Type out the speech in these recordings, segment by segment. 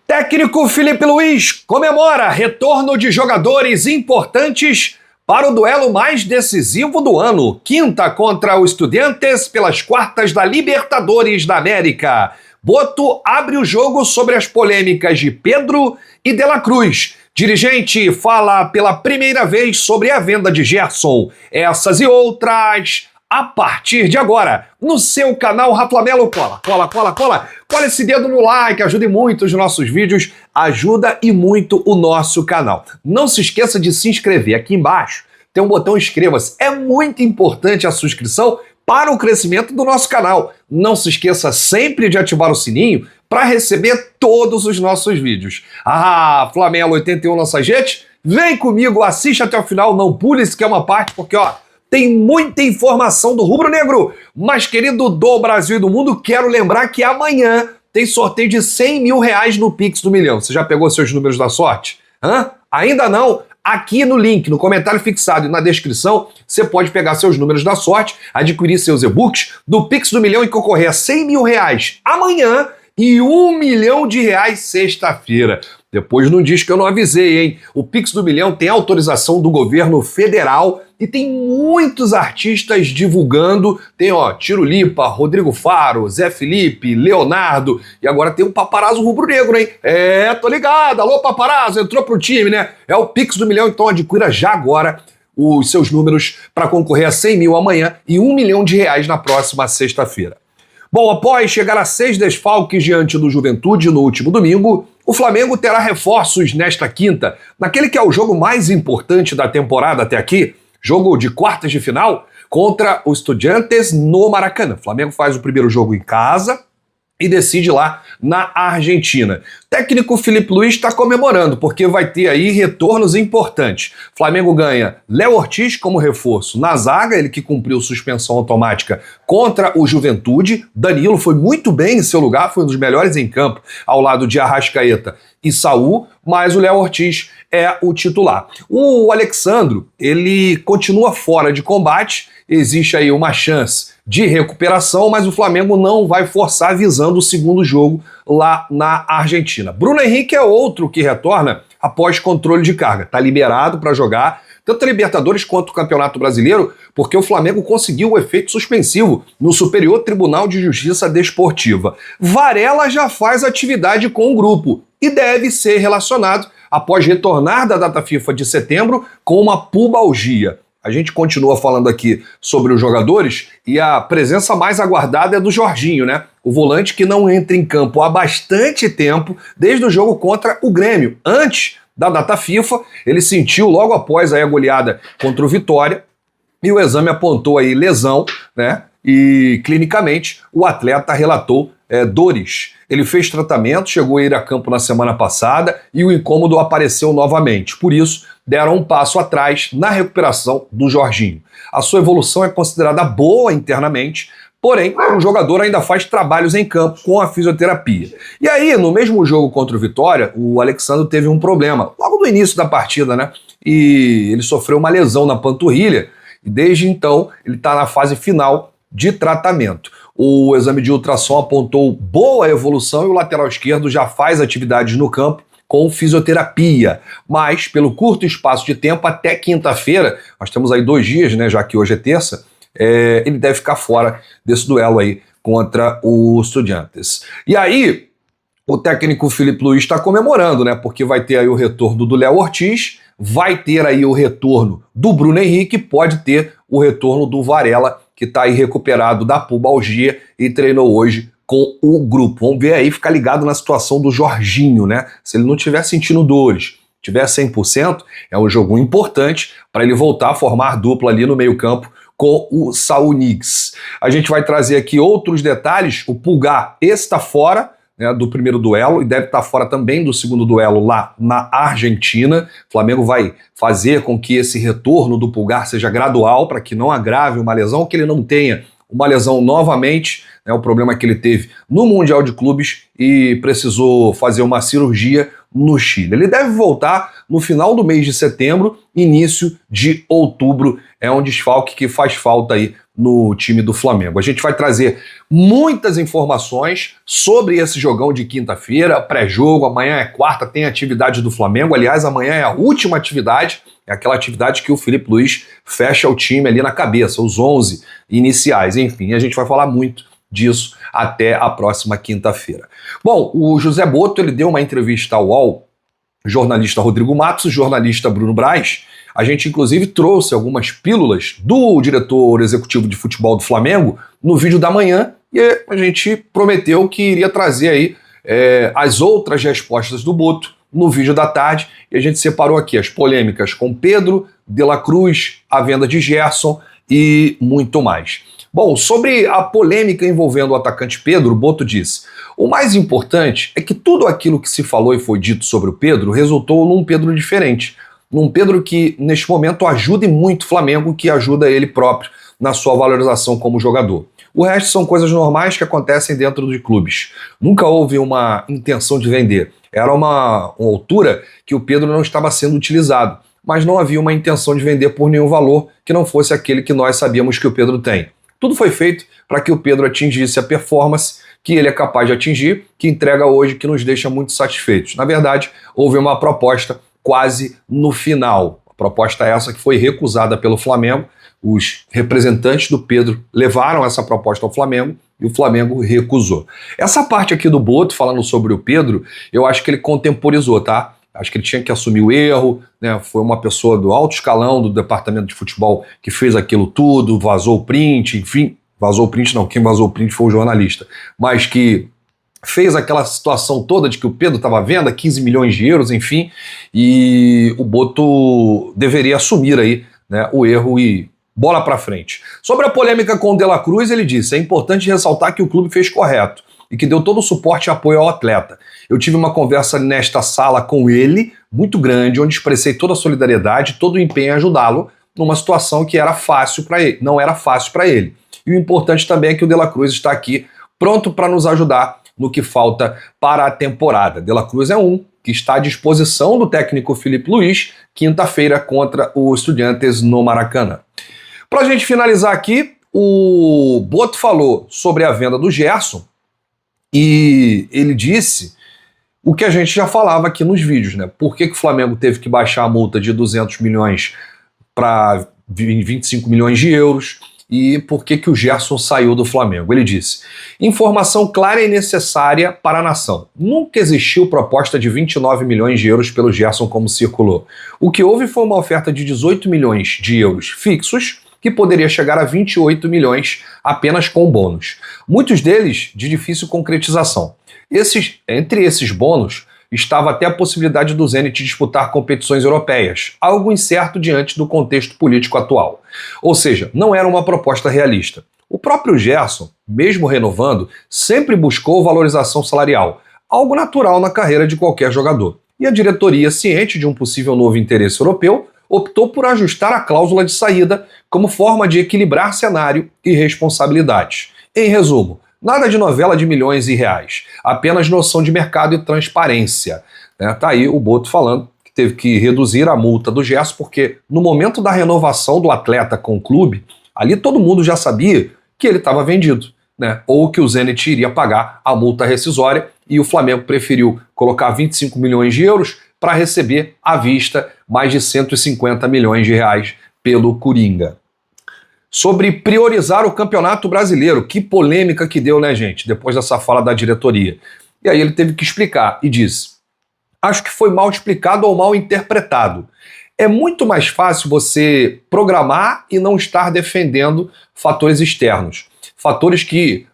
Técnico Filipe Luiz comemora retorno de jogadores importantes para o duelo mais decisivo do ano. Quinta contra o Estudiantes pelas quartas da Libertadores da América. Boto abre o jogo sobre as polêmicas de Pedro e De La Cruz. Dirigente fala pela primeira vez sobre a venda de Gerson. Essas e outras a partir de agora, no seu canal Raflamelo. Cola esse dedo no like, ajude muito os nossos vídeos, ajuda e muito o nosso canal. Não se esqueça de se inscrever aqui embaixo, tem um botão inscreva-se. É muito importante a sua inscrição para o crescimento do nosso canal. Não se esqueça sempre de ativar o sininho para receber todos os nossos vídeos. Flamelo 81 nossa gente, vem comigo, assiste até o final, não pule isso que é uma parte, porque tem muita informação do rubro-negro mais querido do Brasil e do mundo. Quero lembrar que amanhã tem sorteio de 100 mil reais no Pix do Milhão. Você já pegou seus números da sorte? Ainda não? Aqui no link, no comentário fixado e na descrição, você pode pegar seus números da sorte, adquirir seus e-books do Pix do Milhão e concorrer a 100 mil reais amanhã e 1 milhão de reais sexta-feira. Depois não diz que eu não avisei, hein? O Pix do Milhão tem autorização do governo federal e tem muitos artistas divulgando. Tem, Tiro Lipa, Rodrigo Faro, Zé Felipe, Leonardo e agora tem um paparazzo rubro-negro, hein? Tô ligado. Alô, paparazzo, entrou pro time, né? É o Pix do Milhão, então adquira já agora os seus números para concorrer a 100 mil amanhã e 1 milhão de reais na próxima sexta-feira. Bom, após chegar a 6 desfalques diante do Juventude no último domingo, o Flamengo terá reforços nesta quinta, naquele que é o jogo mais importante da temporada até aqui, jogo de quartas de final contra o Estudiantes no Maracanã. O Flamengo faz o primeiro jogo em casa e decide lá na Argentina. O técnico Filipe Luiz está comemorando, porque vai ter aí retornos importantes. O Flamengo ganha Léo Ortiz como reforço na zaga, ele que cumpriu suspensão automática contra o Juventude. Danilo foi muito bem em seu lugar, foi um dos melhores em campo, ao lado de Arrascaeta e Saul, mas o Léo Ortiz é o titular. O Alexandro, ele continua fora de combate, existe aí uma chance de recuperação, mas o Flamengo não vai forçar visando o segundo jogo lá na Argentina. Bruno Henrique é outro que retorna após controle de carga. Está liberado para jogar tanto a Libertadores quanto o Campeonato Brasileiro, porque o Flamengo conseguiu o efeito suspensivo no Superior Tribunal de Justiça Desportiva. Varela já faz atividade com o grupo e deve ser relacionado após retornar da data FIFA de setembro com uma pubalgia. A gente continua falando aqui sobre os jogadores e a presença mais aguardada é do Jorginho, né? O volante que não entra em campo há bastante tempo, desde o jogo contra o Grêmio. Antes da data FIFA, ele sentiu logo após aí a goleada contra o Vitória e o exame apontou aí lesão, né? E clinicamente o atleta relatou dores. Ele fez tratamento, chegou a ir a campo na semana passada e o incômodo apareceu novamente. Por isso, deram um passo atrás na recuperação do Jorginho. A sua evolução é considerada boa internamente, porém, o jogador ainda faz trabalhos em campo com a fisioterapia. E aí, no mesmo jogo contra o Vitória, o Alexandre teve um problema, logo no início da partida, né? E ele sofreu uma lesão na panturrilha e desde então ele está na fase final de tratamento. O exame de ultrassom apontou boa evolução e o lateral esquerdo já faz atividades no campo com fisioterapia, mas pelo curto espaço de tempo, até quinta-feira, nós temos aí 2 dias, né, já que hoje é terça, ele deve ficar fora desse duelo aí contra o Estudiantes. E aí, o técnico Filipe Luiz está comemorando, né, porque vai ter aí o retorno do Léo Ortiz, vai ter aí o retorno do Bruno Henrique, pode ter o retorno do Varela, que está aí recuperado da pubalgia e treinou hoje com o grupo. Vamos ver aí, ficar ligado na situação do Jorginho, né? Se ele não estiver sentindo dores, tiver 100%, é um jogo importante para ele voltar a formar dupla ali no meio-campo com o Saul Niguez. A gente vai trazer aqui outros detalhes. O Pulgar está fora, né, do primeiro duelo e deve estar fora também do segundo duelo lá na Argentina. O Flamengo vai fazer com que esse retorno do Pulgar seja gradual para que não agrave uma lesão, que ele não tenha uma lesão novamente, né, o problema que ele teve no Mundial de Clubes e precisou fazer uma cirurgia no Chile. Ele deve voltar no final do mês de setembro, início de outubro. É um desfalque que faz falta aí no time do Flamengo. A gente vai trazer muitas informações sobre esse jogão de quinta-feira, pré-jogo, amanhã é quarta, tem atividade do Flamengo, aliás, amanhã é a última atividade, é aquela atividade que o Filipe Luís fecha o time ali na cabeça, os 11 iniciais, enfim, a gente vai falar muito disso até a próxima quinta-feira. Bom, o José Botto, ele deu uma entrevista ao UOL, o jornalista Rodrigo Matos, o jornalista Bruno Braz. A gente, inclusive, trouxe algumas pílulas do diretor executivo de futebol do Flamengo no vídeo da manhã e a gente prometeu que iria trazer aí as outras respostas do Botto no vídeo da tarde e a gente separou aqui as polêmicas com Pedro, De La Cruz, a venda de Gerson e muito mais. Bom, sobre a polêmica envolvendo o atacante Pedro, o Botto disse: o mais importante é que tudo aquilo que se falou e foi dito sobre o Pedro resultou num Pedro diferente. Num Pedro que, neste momento, ajuda muito o Flamengo, que ajuda ele próprio na sua valorização como jogador. O resto são coisas normais que acontecem dentro de clubes. Nunca houve uma intenção de vender. Era uma altura que o Pedro não estava sendo utilizado, mas não havia uma intenção de vender por nenhum valor que não fosse aquele que nós sabíamos que o Pedro tem. Tudo foi feito para que o Pedro atingisse a performance que ele é capaz de atingir, que entrega hoje, que nos deixa muito satisfeitos. Na verdade, houve uma proposta quase no final. A proposta essa que foi recusada pelo Flamengo. Os representantes do Pedro levaram essa proposta ao Flamengo e o Flamengo recusou. Essa parte aqui do Botto, falando sobre o Pedro, eu acho que ele contemporizou, tá? Acho que ele tinha que assumir o erro, né? Foi uma pessoa do alto escalão do departamento de futebol que fez aquilo tudo, vazou o print, enfim, vazou o print não, quem vazou o print foi o jornalista, mas que fez aquela situação toda de que o Pedro estava à venda, 15 milhões de euros, enfim, e o Botto deveria assumir aí, né, o erro e bola para frente. Sobre a polêmica com o De La Cruz, ele disse: é importante ressaltar que o clube fez correto e que deu todo o suporte e apoio ao atleta. Eu tive uma conversa nesta sala com ele, muito grande, onde expressei toda a solidariedade, todo o empenho em ajudá-lo numa situação que era fácil para ele, não era fácil para ele. E o importante também é que o De La Cruz está aqui pronto para nos ajudar no que falta para a temporada. De La Cruz é um que está à disposição do técnico Filipe Luís, quinta-feira contra o Estudiantes no Maracanã. Para a gente finalizar aqui, o Botto falou sobre a venda do Gerson e ele disse o que a gente já falava aqui nos vídeos, né? Por que o Flamengo teve que baixar a multa de 200 milhões para 25 milhões de euros e por que o Gerson saiu do Flamengo. Ele disse: informação clara e necessária para a nação. Nunca existiu proposta de 29 milhões de euros pelo Gerson como circulou. O que houve foi uma oferta de 18 milhões de euros fixos, que poderia chegar a 28 milhões apenas com bônus. Muitos deles de difícil concretização. Entre esses bônus estava até a possibilidade do Zenit disputar competições europeias, algo incerto diante do contexto político atual. Ou seja, não era uma proposta realista. O próprio Gerson, mesmo renovando, sempre buscou valorização salarial, algo natural na carreira de qualquer jogador. E a diretoria, ciente de um possível novo interesse europeu, optou por ajustar a cláusula de saída como forma de equilibrar cenário e responsabilidades. Em resumo, nada de novela de milhões e reais, apenas noção de mercado e transparência. Tá aí o Botto falando que teve que reduzir a multa do Gerson, porque no momento da renovação do atleta com o clube, ali todo mundo já sabia que ele estava vendido, né? Ou que o Zenit iria pagar a multa rescisória e o Flamengo preferiu colocar 25 milhões de euros para receber à vista mais de 150 milhões de reais pelo Coringa. Sobre priorizar o Campeonato Brasileiro, que polêmica que deu, né, gente, depois dessa fala da diretoria. E aí ele teve que explicar e disse: acho que foi mal explicado ou mal interpretado. É muito mais fácil você programar e não estar defendendo fatores externos, fatores que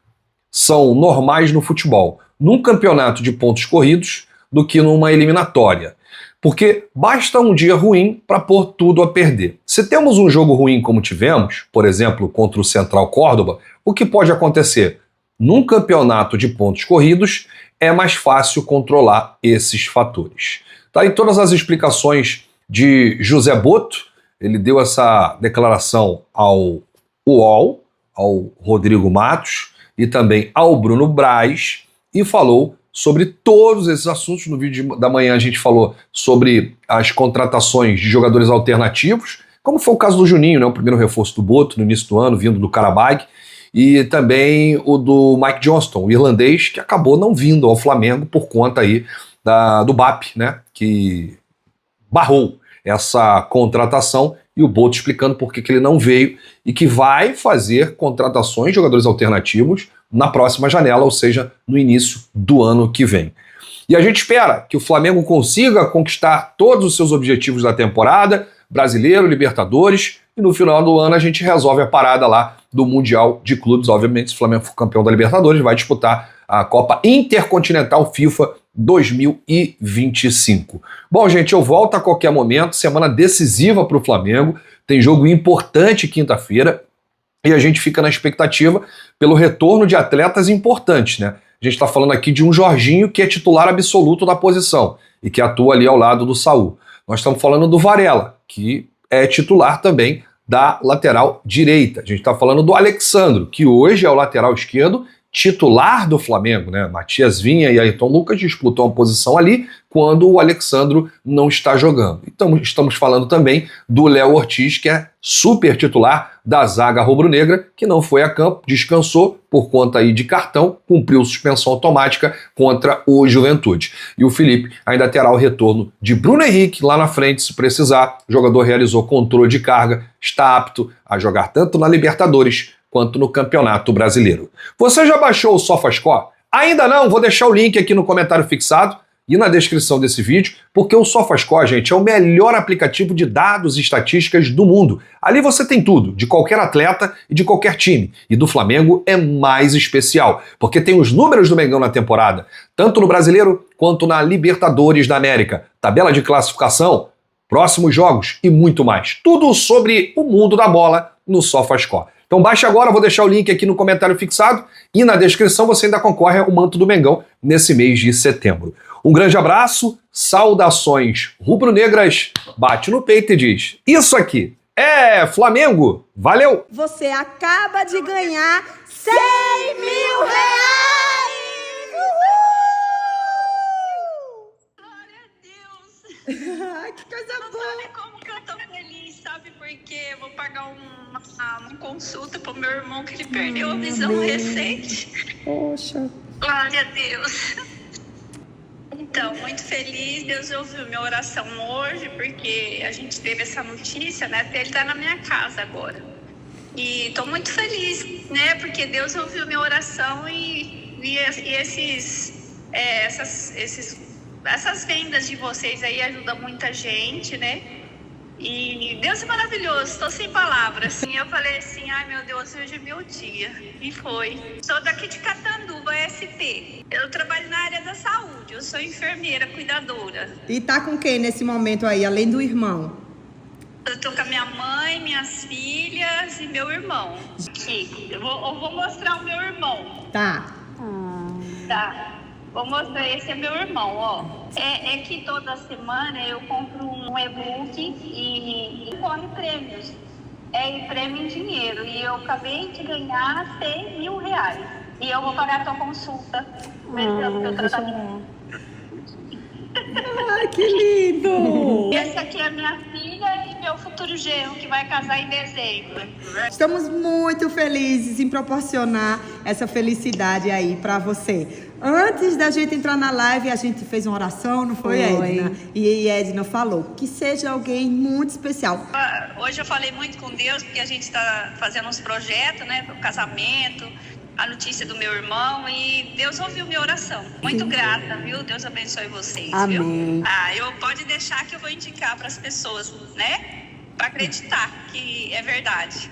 são normais no futebol, num campeonato de pontos corridos, do que numa eliminatória. Porque basta um dia ruim para pôr tudo a perder. Se temos um jogo ruim como tivemos, por exemplo, contra o Central Córdoba, o que pode acontecer? Num campeonato de pontos corridos, é mais fácil controlar esses fatores. Tá aí todas as explicações de José Botto. Ele deu essa declaração ao UOL, ao Rodrigo Matos e também ao Bruno Braz e falou sobre todos esses assuntos. No vídeo da manhã a gente falou sobre as contratações de jogadores alternativos, como foi o caso do Juninho, né, o primeiro reforço do Boto no início do ano, vindo do Qarabag, e também o do Mike Johnston, o irlandês, que acabou não vindo ao Flamengo por conta aí do BAP, né, que barrou essa contratação, e o Boto explicando por que ele não veio e que vai fazer contratações de jogadores alternativos na próxima janela, ou seja, no início do ano que vem. E a gente espera que o Flamengo consiga conquistar todos os seus objetivos da temporada, Brasileiro, Libertadores, e no final do ano a gente resolve a parada lá do Mundial de Clubes. Obviamente, se o Flamengo for campeão da Libertadores, vai disputar a Copa Intercontinental FIFA 2025. Bom, gente, eu volto a qualquer momento, semana decisiva para o Flamengo, tem jogo importante quinta-feira, e a gente fica na expectativa pelo retorno de atletas importantes, né? A gente está falando aqui de um Jorginho que é titular absoluto da posição e que atua ali ao lado do Saul. Nós estamos falando do Varela, que é titular também da lateral direita. A gente está falando do Alexandro, que hoje é o lateral esquerdo titular do Flamengo, né? Matias Vinha e Ayrton Lucas disputam a posição ali quando o Alexandro não está jogando. Então estamos falando também do Léo Ortiz, que é super titular da zaga rubro-negra, que não foi a campo, descansou por conta aí de cartão, cumpriu suspensão automática contra o Juventude. E o Felipe ainda terá o retorno de Bruno Henrique lá na frente, se precisar. O jogador realizou controle de carga, está apto a jogar tanto na Libertadores quanto no Campeonato Brasileiro. Você já baixou o SofaScore? Ainda não? Vou deixar o link aqui no comentário fixado e na descrição desse vídeo, porque o SofaScore, gente, é o melhor aplicativo de dados e estatísticas do mundo. Ali você tem tudo, de qualquer atleta e de qualquer time. E do Flamengo é mais especial, porque tem os números do Mengão na temporada, tanto no Brasileiro quanto na Libertadores da América, tabela de classificação, próximos jogos e muito mais. Tudo sobre o mundo da bola no SofaScore. Então baixe agora, vou deixar o link aqui no comentário fixado e na descrição você ainda concorre ao manto do Mengão nesse mês de setembro. Um grande abraço, saudações rubro-negras, bate no peito e diz: isso aqui é Flamengo, valeu! Você acaba de ganhar 100 mil reais! Glória a Deus! Ai, que coisa Não boa! sabe como que eu tô feliz, sabe? Porque eu vou pagar uma consulta pro meu irmão que ele perdeu a visão recente. Poxa. Glória a Deus. Então, muito feliz. Deus ouviu minha oração hoje, porque a gente teve essa notícia, né? Ele tá na minha casa agora. E tô muito feliz, né? Porque Deus ouviu minha oração e essas vendas de vocês aí ajudam muita gente, né? E Deus é maravilhoso, estou sem palavras. E eu falei assim, ai meu Deus, hoje é meu dia. E foi. Sou daqui de Catanduva, SP. Eu trabalho na área da saúde, eu sou enfermeira, cuidadora. E tá com quem nesse momento aí, além do irmão? Eu tô com a minha mãe, minhas filhas e meu irmão. Aqui, eu vou mostrar o meu irmão. Tá. Tá. Vou mostrar, esse é meu irmão, ó. É que toda semana eu compro um e-book e corre prêmios. É prêmio em dinheiro. E eu acabei de ganhar 100 mil reais. E eu vou pagar a tua consulta. Pelo teu tratamento. Ai, que lindo! Esse aqui é minha filha e meu futuro genro, que vai casar em dezembro. Estamos muito felizes em proporcionar essa felicidade aí pra você. Antes da gente entrar na live, a gente fez uma oração, não foi, Edna? E Edna falou que seja alguém muito especial. Hoje eu falei muito com Deus, porque a gente está fazendo uns projetos, né? O casamento, a notícia do meu irmão, e Deus ouviu minha oração. Muito grata, viu? Deus abençoe vocês, Amém. viu? Pode deixar que eu vou indicar para as pessoas, né? Para acreditar que é verdade.